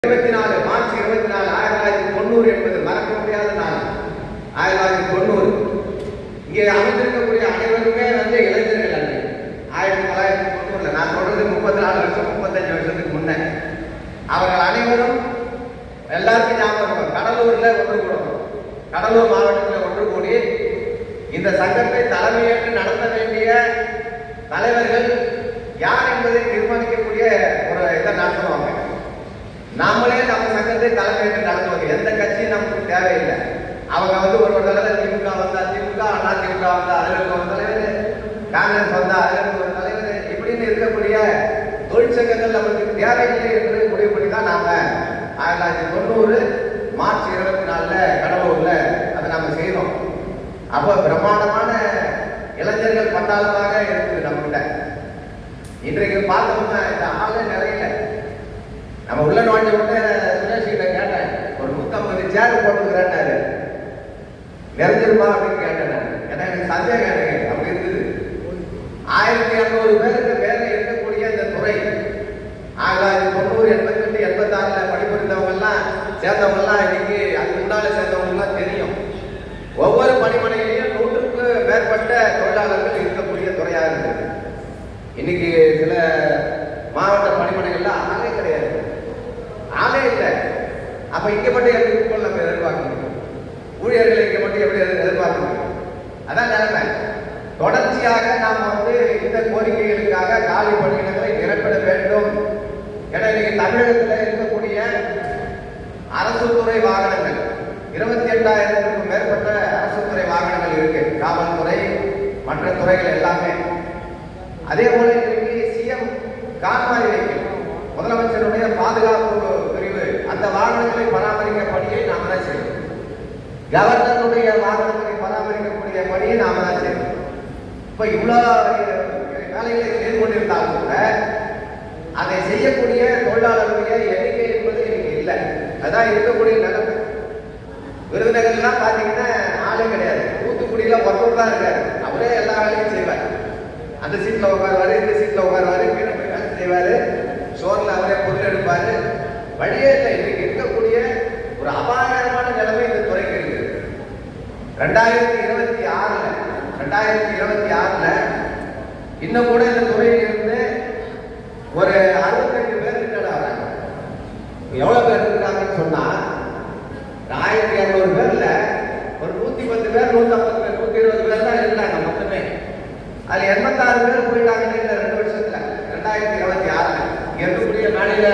24 March 24 1990 என்பது மறக்க முடியாத நாள். 1990 இங்கே அமைந்திருக்கக்கூடிய அனைவருமே இளைஞர்கள் அல்ல. 1990 நான் சொல்றது 34 வருஷம் 35 வருஷத்துக்கு முன்ன அவர்கள் அனைவரும் எல்லாருக்கும் ஞாபகம் கடலூர்ல ஒன்று கூடணும். கடலூர் மாவட்டத்தில் ஒன்று கூடி இந்த சங்கத்தை தலைமையேற்று நடத்த வேண்டிய தலைவர்கள் யார் என்பதை தீர்மானிக்கக்கூடிய ஒரு இதை நடத்துவாங்க. நாமளே நம்ம சங்கத்தை தலைமையேற்று நடத்துவாங்க. எந்த கட்சியும் நமக்கு தேவையில்லை. அவங்க ஒரு தடவை திமுக வந்தா திமுக, அண்ணா திமுக வந்தா அதில் ஒரு தலைவர், காங்கிரஸ் வந்தா அதில் ஒரு தலைவர், இப்படின்னு இருக்கக்கூடிய தொழிற்சங்கங்கள் நமக்கு தேவையில்லை என்று முடிவு பண்ணி தான் நாம 1990 மார்ச் 24 கடலூர்ல அதை நாம செய்தோம். அப்போ பிரம்மாண்டமான இளைஞர்கள் பட்டாளமாக இருக்குது நம்மகிட்ட. இன்றைக்கு பார்த்தோம்னா இந்த ஆளே நிறைய நம்ம உள்ள நோண்டி விட்டு சுரேஷ் கிட்ட கேட்டேன், ஒரு 150 சேர் போட்டுக்கிறாரு, நிறைஞ்சிருப்பா அப்படின்னு கேட்டேன். ஏன்னா எனக்கு சந்தேகம் எனக்கு அப்படி இருக்குது. 1200 பேருக்கு மேல இருக்கக்கூடிய இந்த துறை 1990 88 86 படிப்புரிந்தவங்க எல்லாம் சேர்ந்தவங்க எல்லாம் இன்னைக்கு அதுக்கு முன்னால சேர்ந்தவங்க எல்லாம் தெரியும். ஒவ்வொரு பணிமனையிலையும் 100க்கு மேற்பட்ட தொழிலாளர்கள் இருக்கக்கூடிய துறையாக இருக்குது. இன்னைக்கு சில மாவட்ட பணிமனைகள்ல ஆளே கிடையாது, ஆளே இல்லை. அப்ப இங்க மட்டும் எப்படி நம்ம எதிர்பார்க்க முடியும்? ஊழியர்களை இங்க மட்டும் எப்படி எதிர்பார்க்க முடியும்? அதான் நிலைமை. தொடர்ச்சியாக நாம இந்த கோரிக்கைகளுக்காக காலி பணியிடங்களை நிரப்பிட வேண்டும். ஏன்னா இன்னைக்கு தமிழகத்தில் இருக்கக்கூடிய அரசு துறை வாகனங்கள் 28,000க்கும் மேற்பட்ட அரசு துறை வாகனங்கள் இருக்கு. காவல்துறை மற்ற துறைகள் எல்லாமே. அதே போல இன்றைக்கு சிஎம் கான்வாய் வெஹிக்கிள், முதலமைச்சருடைய பாதுகாப்பு பிரிவு, அந்த வாகனங்களை பராமரிக்க பணியை நாம தான் செய்யணும். கவர்னருடைய வாகனங்களை பராமரிக்கக்கூடிய பணியை நாம தான் செய்யணும். இப்ப இவ்வளவு வேலைகளை செய்து கொண்டிருந்தாலும் கூட அதை செய்யக்கூடிய தொழிலாளர்களுடைய எண்ணிக்கை என்பது இன்னைக்கு இல்லை. அதான் இருக்கக்கூடிய நிலைமை. விருதுநகர்லாம் பாத்தீங்கன்னா ஆளே கிடையாது. தூத்துக்குடியில ஒருத்தர் தான் இருக்காரு. அவரே எல்லா வேலையும் செய்வார். அந்த சீட்ல உட்காருவாரு, இந்த சீட்ல உட்காருவாரு, கீழே போய் வேலை செய்வாரு, சோர்ல அவரே பொருள் எடுப்பாரு. வழியே இல்லை. இன்னைக்கு இருக்கக்கூடிய ஒரு அபாயகரமான நிலைமை இந்த துறைக்கு இருக்குது. 2026 இன்னும் கூட இந்த துறையில் இருந்து ஒரு 65 பேர் ரிட்டையர்ட் ஆகிறாங்க. எவ்வளவு பேர் இருக்கிறாங்கன்னு சொன்னா 1200 பேர்ல ஒரு 110 பேர் 150 பேர் 120 பேர் தான் இருந்தாங்க மொத்தமே. அதுல 86 பேர் போயிட்டாங்க இந்த 2 வருஷத்துல. 2026 இங்க இருக்கக்கூடிய மாநில